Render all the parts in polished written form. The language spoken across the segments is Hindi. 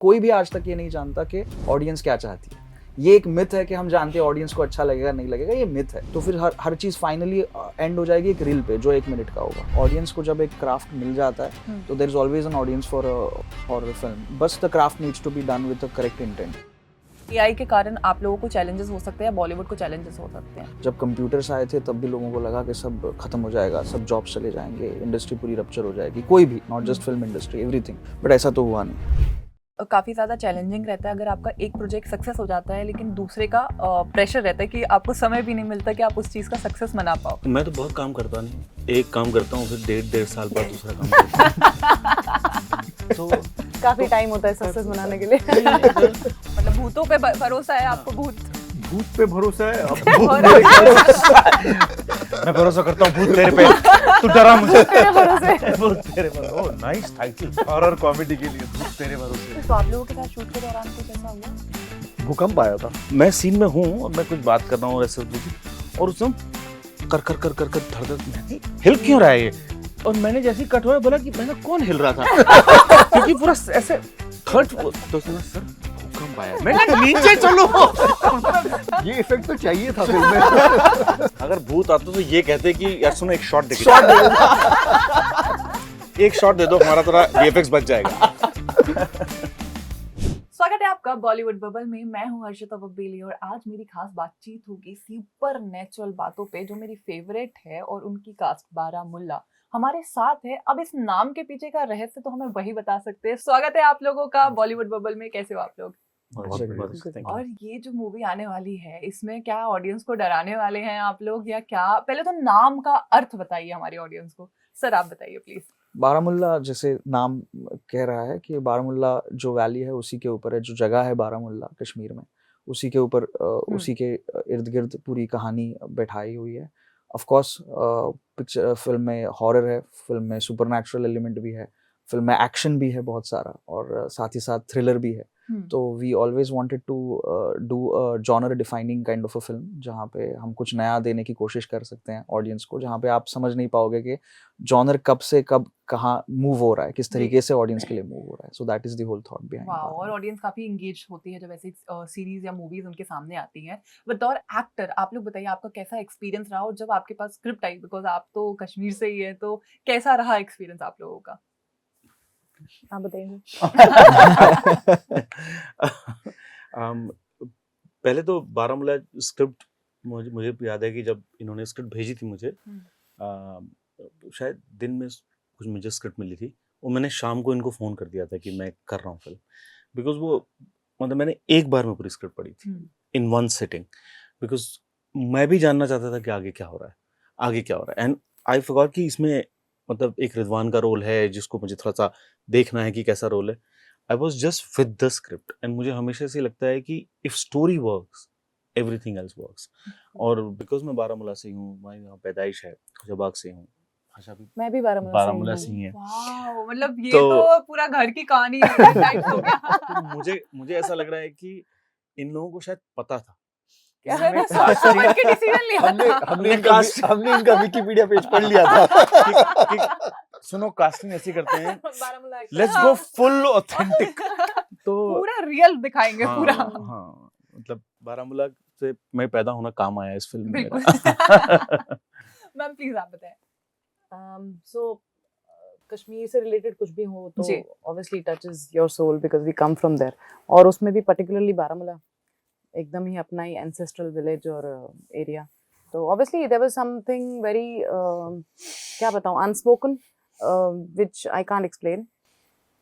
कोई भी आज तक ये नहीं जानता कि ऑडियंस क्या चाहती है। ये एक मिथ है कि हम जानते हैं ऑडियंस को अच्छा लगेगा नहीं लगेगा, ये मिथ है। तो फिर हर चीज़ फाइनली एंड हो जाएगी एक रील पे जो 1 मिनट का होगा। ऑडियंस को जब एक क्राफ्ट मिल जाता है तो there is always an audience for horror film, बस the craft needs to be done with the correct intent. AI के कारण आप लोगों को चैलेंजेस हो सकते हैं, बॉलीवुड को चैलेंजेस हो सकते हैं। जब कंप्यूटर्स आए थे तब भी लोगों को लगा कि सब खत्म हो जाएगा, सब जॉब्स चले जाएंगे, इंडस्ट्री पूरी रप्चर हो जाएगी, कोई भी, not just film industry, everything. But ऐसा तो हुआ नहीं। काफ़ी ज़्यादा चैलेंजिंग रहता है अगर आपका एक प्रोजेक्ट सक्सेस हो जाता है लेकिन दूसरे का प्रेशर रहता है कि आपको समय भी नहीं मिलता कि आप उस चीज़ का सक्सेस मना पाओ। मैं तो बहुत काम करता नहीं, एक काम करता हूँ फिर डेढ़ साल बाद दूसरा काम करता हूँ। तो काफी टाइम होता है सक्सेस मनाने के लिए। मतलब भूतों पे भरोसा है आपको? भूत पे भरोसा है? मैं भरोसा करता हूँ भूत तेरे पे, तू डरा मुझे। तेरे भरोसे। भूत तेरे भरोसे। Oh nice title, horror comedy के लिए भूत तेरे भरोसे। तो आप लोगों के साथ शूट के दौरान कुछ ऐसा हुआ? भूकंप आया था। मैं सीन में हूँ और मैं कुछ बात कर रहा हूँ ऐसे और उसमें कर धड़ हिल क्यों रहा है ये? और मैंने जैसे ही कट हुआ बोला कि मैंने कौन हिल रहा था क्योंकि पूरा ऐसे थर्ड तो सुना सर भूकंप आया, मैंने नीचे चलो। ये इफेक्ट तो चाहिए था फिल्म में। अगर भूत आता तो ये कहते कि यार सुनो एक शॉट देखो, एक शॉट दे दो हमारा थोड़ा वीएफएक्स बच जाएगा। स्वागत है आपका बॉलीवुड बबल में। मैं हूं हर्षिता बब्बेली और आज मेरी खास बातचीत होगी सुपर नेचुरल बातों पे जो मेरी फेवरेट है और उनकी कास्ट बारामुल्ला हमारे साथ है। अब इस नाम के पीछे का रहस्य तो हमें वही बता सकते हैं। स्वागत है आप लोगों का बॉलीवुड बबल में। कैसे हो आप लोग? और ये जो मूवी आने वाली है इसमें क्या ऑडियंस को डराने वाले हैं आप लोग या क्या? पहले तो नाम का अर्थ बताइए हमारी ऑडियंस को। सर आप बताइए प्लीज। बारामुल्ला जैसे नाम कह रहा है कि बारामुल्ला जो वैली है उसी के ऊपर है, जो जगह है बारामुल्ला कश्मीर में, उसी के ऊपर उसी के इर्द गिर्द पूरी कहानी बैठाई हुई है। ऑफ कोर्स पिक्चर फिल्म में हॉरर है, फिल्म में सुपरनैचुरल एलिमेंट भी है, फिल्म में एक्शन भी है बहुत सारा और साथ ही साथ थ्रिलर भी है। तो we always wanted to do a genre defining kind of a film जहाँ पे हम कुछ नया देने की कोशिश कर सकते हैं ऑडियंस को, जहाँ पे आप समझ नहीं पाओगे कि जॉनर कब से कब कहाँ मूव हो रहा है, किस तरीके से ऑडियंस के लिए मूव हो रहा है। So that is the whole thought behind. और ऑडियंस काफी एंगेज होती है जब ऐसी सीरीज या मूवीज उनके सामने आती हैं। बतौर एक्टर आप लोग बताइए आपका कैसा एक्सपीरियंस रहा और जब आपके पास स्क्रिप्ट आई, बिकॉज आप तो कश्मीर से ही है, तो कैसा रहा एक्सपीरियंस आप लोगों का? आप बताइए। पहले तो बारामूला स्क्रिप्ट मुझे याद है कि जब इन्होंने स्क्रिप्ट भेजी थी मुझे, शायद दिन में कुछ मुझे स्क्रिप्ट मिली थी और मैंने शाम को इनको फ़ोन कर दिया था कि मैं कर रहा हूँ फिल्म। बिकॉज वो मतलब मैंने एक बार में पूरी स्क्रिप्ट पढ़ी थी इन वन सिटिंग, बिकॉज मैं भी जानना चाहता था कि आगे क्या हो रहा है एंड आई फॉरगॉट कि इसमें मतलब एक रिजवान का रोल है जिसको मुझे थोड़ा सा देखना है कि कैसा रोल है। I was just with the script and मुझे हमेशा से लगता है कि if story works everything else works. और बिकॉज मैं बारामूला से हूँ, मैं यहाँ पैदाइश है, खुशाबाग से हूँ, मैं भी बारामूला से ही है। वाओ, मतलब ये तो पूरा घर की कहानी टाइप हो गया। तो मुझे ऐसा लग रहा है कि इन लोगों को शायद पता था। समझ के डिसीजन लिया था। हमने इनका विकिपीडिया पेज पढ़ लिया था। सुनो कास्टिंग ऐसी करते हैं, Baramulla let's go full authentic. तो पूरा रियल दिखाएंगे पूरा। हाँ, मतलब बारामूला से मैं पैदा होना काम आया इस फिल्म में। मैम प्लीज आप बताएं। सो कश्मीर से रिलेटेड कुछ भी हो तो obviously touches your soul because we come from there. और उसमें भी पर्टिकुलरली बारामूला एकदम ही अपना ही एंसेस्ट्रल विलेज और एरिया। तो obviously there was something very क्या बताऊं unspoken which I can't explain.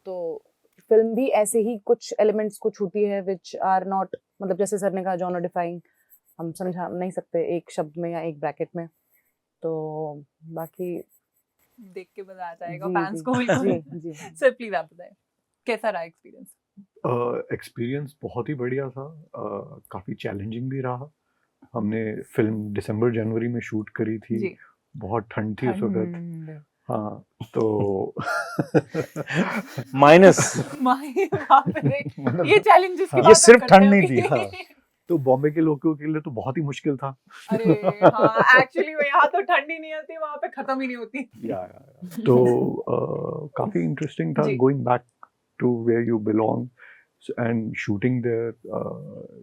तो फिल्म भी ऐसे ही कुछ एलिमेंट्स को छूती है व्हिच आर नॉट, मतलब जैसे सर ने कहा जॉनर डिफाइंग हम समझा नहीं सकते एक शब्द में या एक ब्रैकेट में। तो बाकी देख के मजा आ जाएगा फैंस को। बिल्कुल। सर प्लीज आप बताएं कैसा रहा एक्सपीरियंस? एक्सपीरियंस बहुत ही बढ़िया था, काफ़ी चैलेंजिंग भी रहा। हमने फिल्म दिसंबर जनवरी में शूट करी थी, बहुत ठंड थी उस वक्त। हाँ तो माइनस ये चैलेंजेस की बात ये सिर्फ ठंड नहीं थी। हाँ, तो बॉम्बे के लोगों के लिए तो बहुत ही मुश्किल था। अरे हाँ, एक्चुअली यहाँ तो ठंड ही नहीं होती, वहाँ पे खत्म ही नहीं होती। तो काफी इंटरेस्टिंग था, going back to where you belong and shooting there,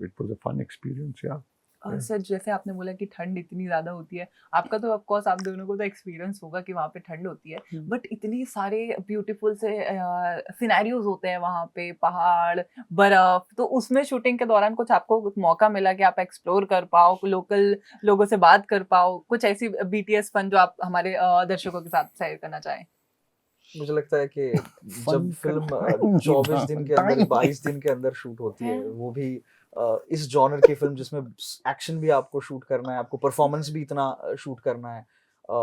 it was a fun experience. Yeah. Sir जैसे आपने बोला कि ठंड इतनी ज्यादा होती है, आपका तो ऑफ कोर्स आप दोनों को तो एक्सपीरियंस होगा कि वहाँ पे ठंड होती है, बट इतनी सारे ब्यूटीफुल से सिनेरियोज होते हैं वहाँ पे, पहाड़, बर्फ, तो उसमें शूटिंग के दौरान कुछ आपको मौका मिला कि आप एक्सप्लोर कर पाओ, लोकल लोगों से बात कर पाओ, कुछ ऐसी BTS फन जो आप हमारे दर्शकों के साथ शेयर करना चाहें? मुझे लगता है कि जब फिल्म 24 दिन के अंदर 22 दिन के अंदर शूट होती है, वो भी इस जॉनर की फिल्म जिसमें एक्शन भी आपको शूट करना है, आपको परफॉर्मेंस भी इतना शूट करना है,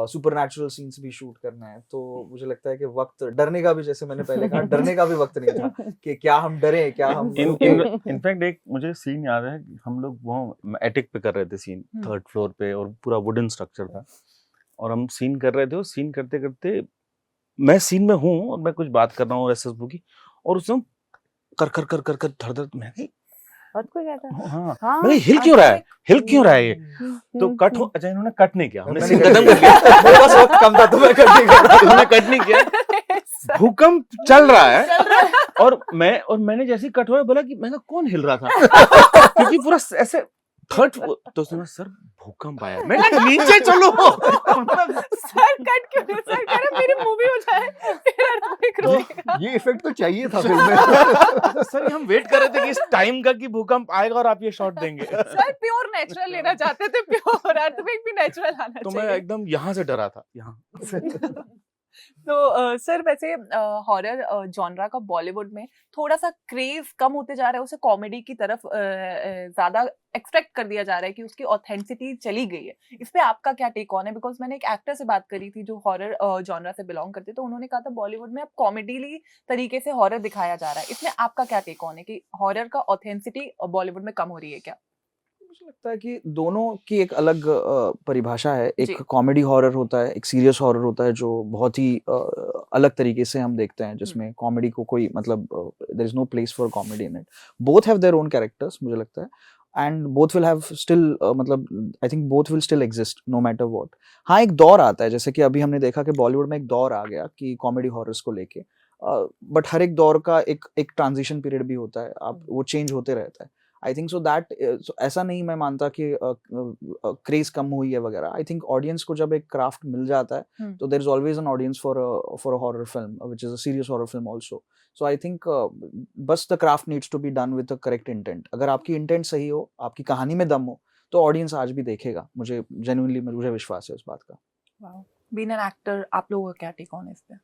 सुपरनैचुरल सीन्स भी शूट करना है, तो मुझे लगता है कि वक्त डरने का भी, जैसे मैंने पहले कहा, डरने का भी वक्त नहीं था कि क्या हम डरे, क्या हम इनफैक्ट एक मुझे सीन याद है, हम लोग वो एटिक पे कर रहे थे सीन, 3rd फ्लोर पे, और पूरा वुडन स्ट्रक्चर था, और हम सीन कर रहे थे, और सीन करते करते मैं सीन में हूँ और मैं कुछ बात कर रहा हूँ SSBU की, और उसमें कर कर कर कर कर धड़ धड़, मैं और कोई कहता है हाँ मैं हिल क्यों रहा है, हिल क्यों रहा है ये, तो कट हो, अच्छा इन्होंने कट नहीं किया, हमने सीन खत्म कर दिया, मेरे पास वक्त कम था तो मैं कट नहीं कर रहा, इन्होंने कट नहीं किया, भूकंप चल रहा है, और मैंने जैसे ही कट हुआ बोला कि मैं कौन हिल रहा था, क्योंकि पूरा ऐसे 3rd, तो सुना सर भूकंप आया, मैं नीचे चलो, सर कट क्यों, सर कह रहे मेरी मूवी हो जाए, फिर अर्थक्वेक रुकेगा। ये इफेक्ट तो चाहिए था फिल्म में। सर हम वेट कर रहे थे कि इस टाइम का कि भूकंप आएगा और आप ये शॉट देंगे, सर प्योर नेचुरल लेना चाहते थे, प्योर अर्थक्वेक भी नेचुरल आना तो चाहिए। मैं एकदम यहाँ से डरा था, यहाँ तो सर वैसे हॉरर जॉनरा का बॉलीवुड में थोड़ा सा क्रेज कम होते जा रहा है, उसे कॉमेडी की तरफ ज्यादा एक्सपेक्ट कर दिया जा रहा है कि उसकी ऑथेंटिसिटी चली गई है, इस पे आपका क्या टेक ऑन है? बिकॉज मैंने एक एक्टर से बात करी थी जो हॉरर जॉनरा से बिलोंग करते, तो उन्होंने कहा था बॉलीवुड में अब कॉमेडी तरीके से हॉरर दिखाया जा रहा है, इसमें आपका क्या टेक ऑन है कि हॉरर का ऑथेंटिसिटी बॉलीवुड में कम हो रही है क्या? मुझे लगता है कि दोनों की एक अलग परिभाषा है, जी। एक कॉमेडी हॉरर होता है, एक सीरियस हॉरर होता है, जो बहुत ही अलग तरीके से हम देखते हैं, जिसमें कॉमेडी को कोई मतलब there is no place for comedy in it, both have their own characters मुझे लगता है, and both will have still मतलब I think both will still exist no matter what. हाँ, एक दौर आता है, जैसे कि अभी हमने देखा कि बॉलीवुड में एक दौर आ गया कि कॉमेडी हॉरर्स को लेके, बट हर एक दौर का एक ट्रांजिशन पीरियड भी होता है, आप वो चेंज होते रहता है। आई थिंक सो दैट ऐसा नहीं मैं मानता कि क्रेज कम हुई है वगैरह। आई थिंक ऑडियंस को जब एक क्राफ्ट मिल जाता है तो there is always an audience for a horror film which is a serious horror film also. So I think बस the craft needs to be done with the correct intent. अगर आपकी इंटेंट सही हो, आपकी कहानी में दम हो, तो ऑडियंस आज भी देखेगा। मुझे जेन्युइनली मुझे विश्वास है उस बात का। वाओ, बीइंग एन एक्टर आप लोगों का क्या टेक ऑन है इस पे?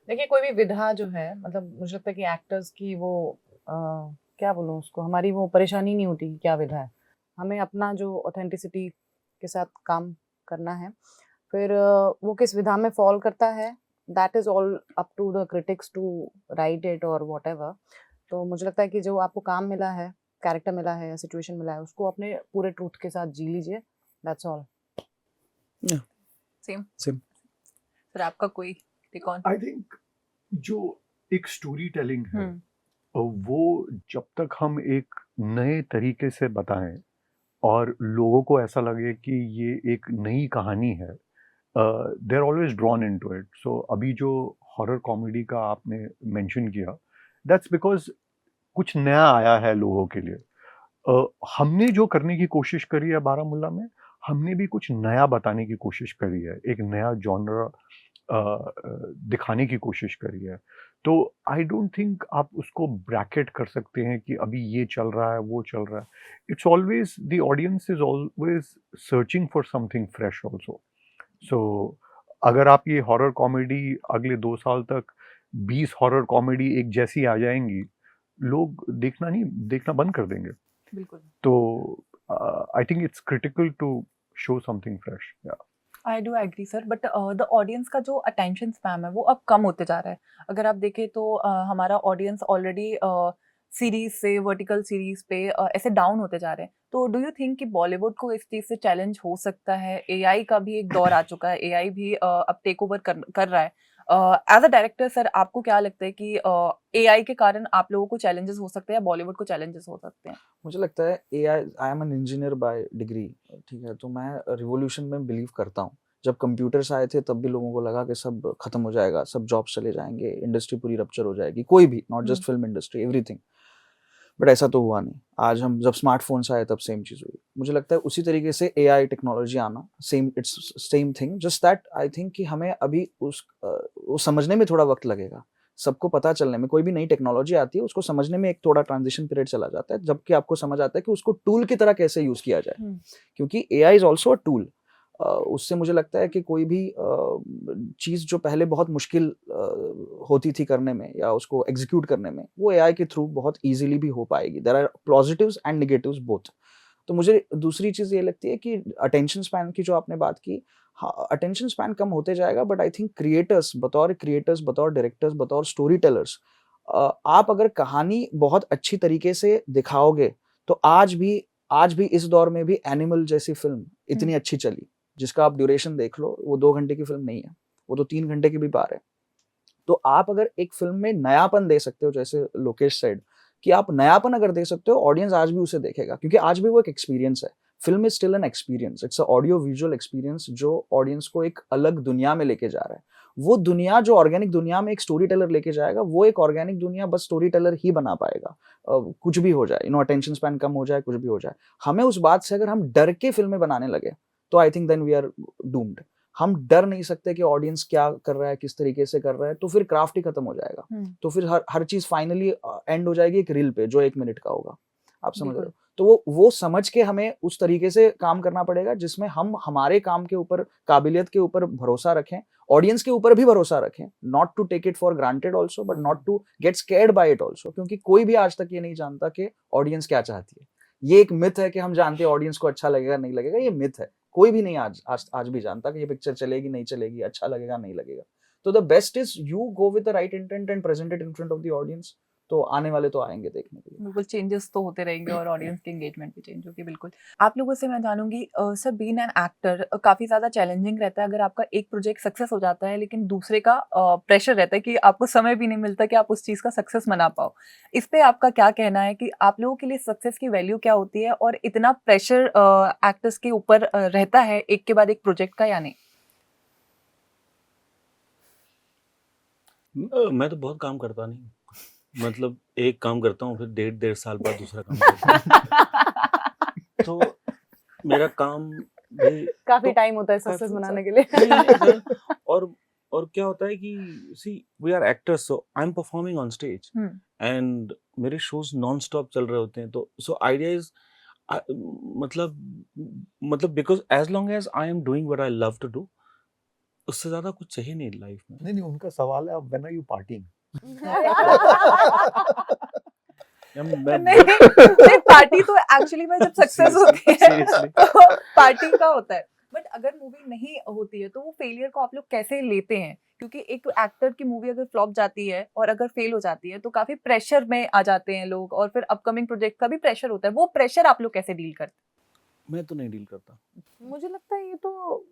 देखिए, कोई भी विधा जो है, मतलब मुझे लगता है कि एक्टर्स की वो क्या बोलूँ उसको, हमारी वो परेशानी नहीं होती कि क्या विधा है, हमें अपना जो ऑथेंटिसिटी के साथ काम करना है। फिर वो किस विधा में फॉल करता है, that is all up to the critics to write it और व्हाटएवर। तो मुझे लगता है कि जो आपको काम मिला है, कैरेक्टर मिला है, सिचुएशन मिला है, उसको अपने पूरे ट्रूथ के साथ जी लीजिए, that's all. Same Same. Sir आपका कोई टेक ऑन? आई थिंक जो एक स्टोरी टेलिंग है, वो जब तक हम एक नए तरीके से बताएं और लोगों को ऐसा लगे कि ये एक नई कहानी है, they are always drawn into it. So अभी जो हॉरर कॉमेडी का आपने मेंशन किया, दैट्स बिकॉज कुछ नया आया है लोगों के लिए। हमने जो करने की कोशिश करी है बारामूला में, हमने भी कुछ नया बताने की कोशिश करी है, एक नया जॉनरा दिखाने की कोशिश करी है। तो आई डोंट थिंक आप उसको ब्रैकेट कर सकते हैं कि अभी ये चल रहा है, वो चल रहा है। It's always the audience is always searching for something fresh also. So अगर आप ये हॉरर कॉमेडी अगले 2 साल तक 20 हॉरर कॉमेडी एक जैसी आ जाएंगी, लोग देखना बंद कर देंगे। बिल्कुल। तो I think it's critical to show something fresh. I do agree sir, but the audience का जो अटेंशन स्पैम है वो अब कम होते जा रहा है। अगर आप देखें तो हमारा ऑडियंस ऑलरेडी सीरीज से वर्टिकल सीरीज पे ऐसे डाउन होते जा रहे हैं। तो डू यू थिंक कि बॉलीवुड को इस चीज़ से चैलेंज हो सकता है? एआई का भी एक दौर आ चुका है, एआई भी अब टेक ओवर कर रहा है। एज अ डायरेक्टर सर, आपको क्या लगता है कि एआई के कारण आप लोगों को चैलेंजेस हो सकते हैं या बॉलीवुड को चैलेंजेस हो सकते हैं? मुझे लगता है आई am an engineer by degree, ठीक है, तो मैं रिवॉल्यूशन में बिलीव करता हूँ। जब कंप्यूटर्स आए थे तब भी लोगों को लगा कि सब खत्म हो जाएगा, सब जॉब्स चले जाएंगे, इंडस्ट्री पूरी रप्चर हो जाएगी, कोई भी, not just film industry, everything. But ऐसा तो हुआ नहीं। आज हम जब स्मार्टफोन्स आए तब सेम चीज़ हुई। मुझे लगता है उसी तरीके से एआई टेक्नोलॉजी आना, same, it's same thing, just that I think कि हमें अभी वो समझने में थोड़ा वक्त लगेगा। सबको पता चलने में, कोई भी नई टेक्नोलॉजी आती है उसको समझने में एक थोड़ा ट्रांजिशन पीरियड चला जाता है, जबकि आपको समझ आता है कि उसको टूल की तरह कैसे यूज़ किया जाए, क्योंकि AI is also a tool. उससे मुझे लगता है कि कोई भी चीज़ जो पहले बहुत मुश्किल होती थी करने में या उसको एग्जीक्यूट करने में, वो एआई के थ्रू बहुत ईजिली भी हो पाएगी। There are positives and negatives both. तो मुझे दूसरी चीज़ ये लगती है कि अटेंशन स्पैन की जो आपने बात की, हाँ, अटेंशन स्पैन कम होते जाएगा, बट आई थिंक क्रिएटर्स, बतौर डायरेक्टर्स, बतौर स्टोरी टेलर्स, आप अगर कहानी बहुत अच्छी तरीके से दिखाओगे, तो आज भी इस दौर में भी एनिमल जैसी फ़िल्म इतनी अच्छी चली, जिसका आप ड्यूरेशन देख लो, वो 2 घंटे की फ़िल्म नहीं है, वो तो 3 घंटे की भी पार है। तो आप अगर एक फ़िल्म में नयापन दे सकते हो, जैसे लोकेश सेड, कि आप नयापन अगर दे सकते हो, ऑडियंस आज भी उसे देखेगा, क्योंकि आज भी वो एक एक्सपीरियंस है। Film is still an experience, it's a audio visual experience जो ऑडियंस को एक अलग दुनिया में लेके जा रहा है। वो दुनिया जो ऑर्गेनिक दुनिया में एक स्टोरी टेलर लेके जाएगा, वो एक ऑर्गेनिक दुनिया बस स्टोरी टेलर ही बना पाएगा। कुछ भी हो जाए, अटेंशन स्पैन कम हो जाए, कुछ भी हो जाए। हमें उस बात से अगर हम डर के फ़िल्में बनाने लगे, तो I think then we are doomed. हम डर नहीं सकते कि ऑडियंस क्या कर रहा है, किस तरीके से कर रहा है, तो फिर क्राफ्ट ही खत्म हो जाएगा। तो फिर हर चीज़ फाइनली एंड हो जाएगी एक रील पे, जो 1 मिनट का होगा। आप समझ रहे हो? तो वो समझ के हमें उस तरीके से काम करना पड़ेगा, जिसमें हम हमारे काम के ऊपर, काबिलियत के ऊपर भरोसा रखें, ऑडियंस के ऊपर भी भरोसा रखें, not to take it for granted also, but not to get scared by it also, क्योंकि कोई भी आज तक ये नहीं जानता कि ऑडियंस क्या चाहती है। ये एक मिथ है कि हम जानते हैं ऑडियंस को अच्छा लगेगा, नहीं लगेगा, ये मिथ है। कोई भी नहीं आज भी जानता कि ये पिक्चर चलेगी, नहीं चलेगी, अच्छा लगेगा, नहीं लगेगा। तो the best is you go with the right intent and present it in front of the audience, तो आने वाले तो आएंगे देखने के लिए। बिल्कुल, चेंजेस तो होते रहेंगे और ऑडियंस की एंगेजमेंट भी चेंज होगी। बिल्कुल, आप लोगों से मैं जानूंगी, सर, बीइंग एन एक्टर काफी ज्यादा चैलेंजिंग रहता है। अगर आपका एक प्रोजेक्ट सक्सेस हो जाता है, लेकिन दूसरे का प्रेशर रहता है कि आपको समय भी नहीं मिलता कि आप उस चीज का सक्सेस मना पाओ। इस पे आपका क्या कहना है कि आप लोगों के लिए सक्सेस की वैल्यू क्या होती है, और इतना प्रेशर एक्टर्स के ऊपर रहता है एक के बाद एक प्रोजेक्ट का, या नहीं? मैं तो बहुत काम करता नहीं, मतलब एक काम करता हूँ, फिर 1.5 साल बाद दूसरा काम करता हूँ। तो मेरा काम भी काफी तो टाइम होता है सक्सेस काफी बनाने के नहीं, लिए। और क्या होता है कि see we are actors, so I am performing on stage and मेरे शोज नॉन स्टॉप चल रहे होते हैं। तो सो आइडिया इज मतलब because as long as I am doing what I love to do, उससे ज्यादा कुछ चाहिए नहीं लाइफ में। नहीं, उनका सवाल है, अब व्हेन आर यू पार्टिंग? नहीं, पार्टी तो एक्चुअली में जब सक्सेस होती है तो पार्टी का होता है। बट अगर मूवी नहीं होती है तो वो फेलियर को आप लोग कैसे लेते हैं? क्योंकि एक एक्टर की मूवी अगर फ्लॉप जाती है और अगर फेल हो जाती है तो काफी प्रेशर में आ जाते हैं लोग, और फिर अपकमिंग प्रोजेक्ट का भी प्रेशर होता है। वो प्रेशर आप लोग कैसे डील करते हैं? मैं तो नहीं डील करता। मुझे लगता है ये तो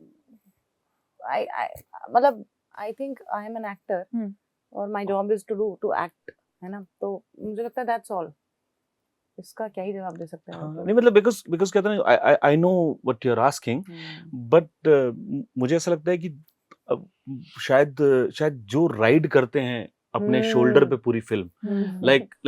आई मतलब I think I am an actor और my job is to act, है ना? तो मुझे लगता है दैट्स ऑल। इसका क्या ही जवाब दे सकते हैं हाँ, मतलब। नहीं मतलब बिकॉज कहते हैं I know what you are asking, but मुझे ऐसा लगता है कि शायद जो राइड करते हैं अपने शोल्डर पे पूरी film,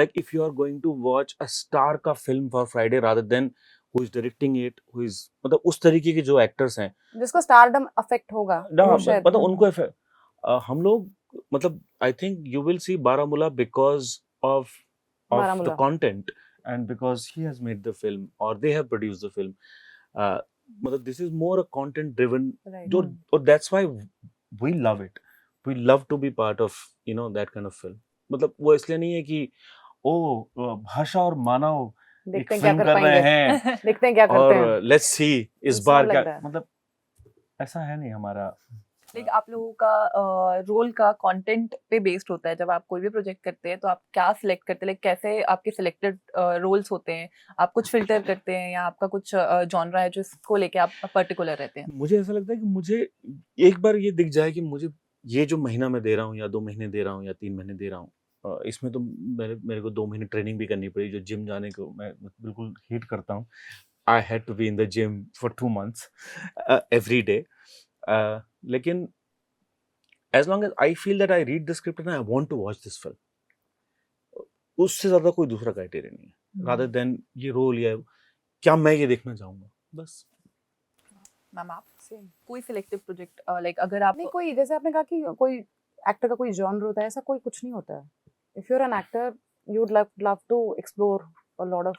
like if you are going to watch a star का film for Friday rather than who is directing it, who is मतलब उस तरीके के जो एक्टर्स हैं जिसको स्टारडम अफेक्ट होगा वो शायद मतलब उनको हम लोग मतलब I think you will see Baramulla because of the Baramulla. content and because he has made the film or they have produced the film. मतलब this is more a content driven, Right. जो और that's why we love it. We love to be part of that kind of film. मतलब वो इसलिए नहीं है कि भाषा और मानव एक देखते हैं क्या फिल्म कर कर रहे पाएंगे, हैं देखते हैं क्या करते हैं। और लेट्स सी इस It's बार not क्या, like that. मतलब ऐसा है नहीं हमारा। लाइक आप लोगों का रोल का कंटेंट पे बेस्ड होता है। जब आप कोई भी प्रोजेक्ट करते हैं तो आप क्या सिलेक्ट करते हैं, लाइक कैसे आपके सिलेक्टेड रोल्स होते हैं? आप कुछ फिल्टर करते हैं या आपका कुछ जॉनरा है जो इसको लेके आप पर्टिकुलर रहते हैं? मुझे ऐसा लगता है कि मुझे एक बार ये दिख जाए कि मुझे ये जो महीना मैं दे रहा हूँ या 2 महीने दे रहा हूँ या 3 महीने दे रहा हूँ, इसमें तो मेरे को 2 महीने ट्रेनिंग भी करनी पड़ी, जो जिम जाने को मैं बिल्कुल हेट करता हूँ। I had to be in the gym for 2 months every day, लेकिन as long as I feel that I read the script and I want to watch this film, उससे ज्यादा कोई दूसरा क्राइटेरिया नहीं है रादर देन ये रोल या क्या मैं ये देखना चाहूंगा बस। मैम आप कोई सिलेक्टिव प्रोजेक्ट लाइक अगर आप नहीं, कोई जैसे आपने कहा कि कोई एक्टर का कोई जॉनर होता है, ऐसा कोई कुछ नहीं होता है. If you are an actor you would love to explore a lot of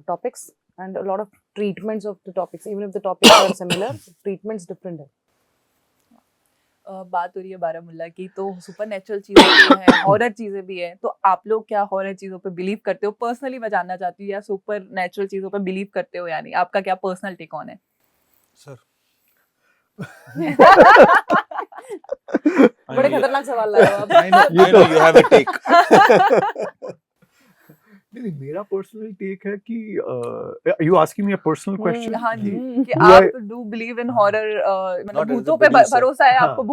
topics and a lot of treatments of the topics, even if the topics are similar, treatments different है. बात हो रही है बारामूला की, तो सुपर नेचुरल चीजें भी हैं, हॉरर चीजें भी हैं, तो आप लोग क्या हॉरर चीजों पे बिलीव करते हो? पर्सनली मैं जानना चाहती हूँ, या सुपर नेचुरल चीजों पे बिलीव करते हो या नहीं? आपका क्या पर्सनल टेक ऑन है? सर बड़े खतरनाक सवाल लाए हो आप. I know you have a take. नहीं, मेरा पर्सनल टेक है कि you asking me a personal question. हाँ जी, कि Do आप डू बिलीव इन हॉरर, मतलब Not as a भूतों पे producer. भरोसा है हाँ. आपको?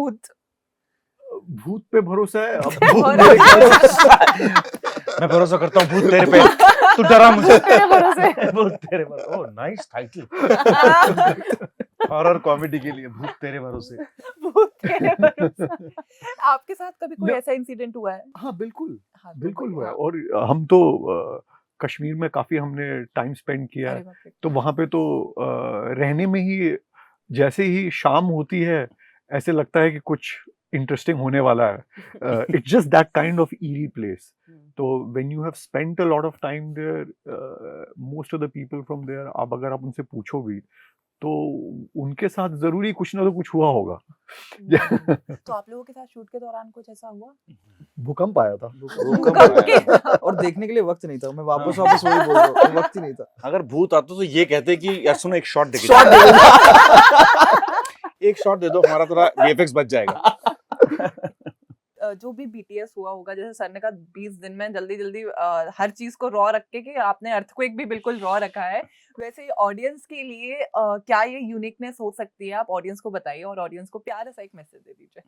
भूत पे भरोसा है. अब Horror. मैं भरोसा करता हूँ भूत तेरे पे, तू डरा मुझे. तेरे भरोसे. भूत तेरे भरोसे. Oh nice title. Horror comedy के लिए भूत तेरे भरोसे. भूत तेरे भरोसे. आपके साथ कभी कोई No. ऐसा इंसिडेंट हुआ है? हाँ बिल्कुल हाँ, तो बिल्कुल हुआ है. हाँ. और हम तो कश्मीर में काफी हमने टाइम स्पेंड किया अरे है. बाप रे. तो वहां पे तो रहने में ही जैसे ही शाम होती है ऐसे लगता है कि कुछ इंटरेस्टिंग होने वाला है. It's just that kind of eerie place. तो when you have spent a lot of time there, most of the people from there, अब अगर आप उनसे पूछो भी तो उनके साथ जरूरी कुछ ना तो कुछ हुआ होगा. तो आप लोगों के साथ शूट के दौरान कुछ ऐसा हुआ? भूकंप आया था. भूकंप आया. और देखने के लिए वक्त नहीं था. मैं वापस वापस वही बोल रहा हूँ, वक्त ही नहीं था. अगर भूत आता तो ये कहते कि यार सुनो एक शॉट दे शॉट दे एक शॉट दे दो, हमारा थोड़ा वीएफएक्स बच जाएगा. जो भी बीटीएस हुआ होगा, जैसे सर ने कहा 20 दिन में जल्दी जल्दी हर चीज को रॉ रख के, कि आपने अर्थक्वेक भी बिल्कुल रॉ रखा है, वैसे ऑडियंस के लिए क्या ये यूनिकनेस हो सकती है? आप ऑडियंस को बताइए और ऑडियंस को प्यारा सा एक मैसेज दे दीजिए.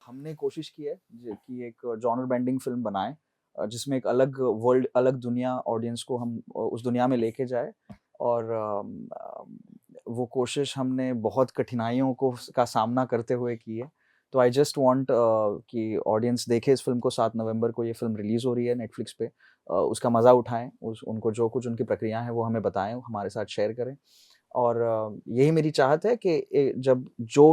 हमने कोशिश की है कि एक जॉनर बेंडिंग फिल्म बनाएं, जिसमें एक अलग वर्ल्ड, अलग दुनिया, ऑडियंस को हम उस दुनिया में लेके जाए. और वो कोशिश हमने बहुत कठिनाइयों का सामना करते हुए की है. तो आई जस्ट वांट कि ऑडियंस देखे इस फिल्म को. 7 नवंबर को ये फिल्म रिलीज हो रही है नेटफ्लिक्स पे. उसका मज़ा उठाएं, उनको जो कुछ उनकी प्रक्रिया है वो हमें बताएं, हमारे साथ शेयर करें. और यही मेरी चाहत है कि जब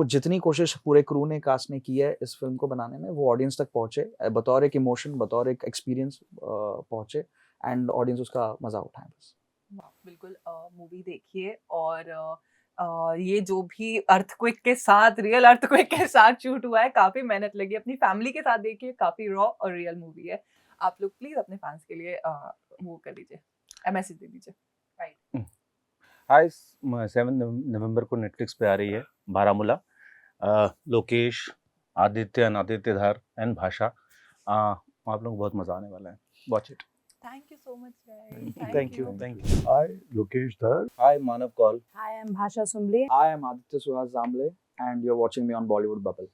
जितनी कोशिश पूरे क्रू ने, कास्ट ने की है इस फिल्म को बनाने में, वो ऑडियंस तक पहुंचे, बतौर एक इमोशन, बतौर एक एक्सपीरियंस पहुंचे, एंड ऑडियंस उसका मज़ा उठाएं. बस बिल्कुल मूवी देखिए. और ये जो भी अर्थक्वेक के साथ, रियल अर्थक्वेक के साथ शूट हुआ है, काफी मेहनत लगी, अपनी फैमिली के साथ देखिए, काफी रॉ और रियल मूवी है. आप लोग प्लीज अपने फैंस के लिए वो कर दीजिए, मैसेज दे दीजिए. हाय, 7 नवंबर को नेटफ्लिक्स पे आ रही है बारामूला. लोकेश, आदित्य, अनादित्यधार एंड भाषा. आप लोग बहुत मजा आने वाला है. Watch it. Thank you so much, guys. Thank you. Hi, Lokesh Dhar. Hi Manav Kaul. I am Bhasha Sumbli. I am Aditya Suhas Zamble, and you're watching me on Bollywood Bubble.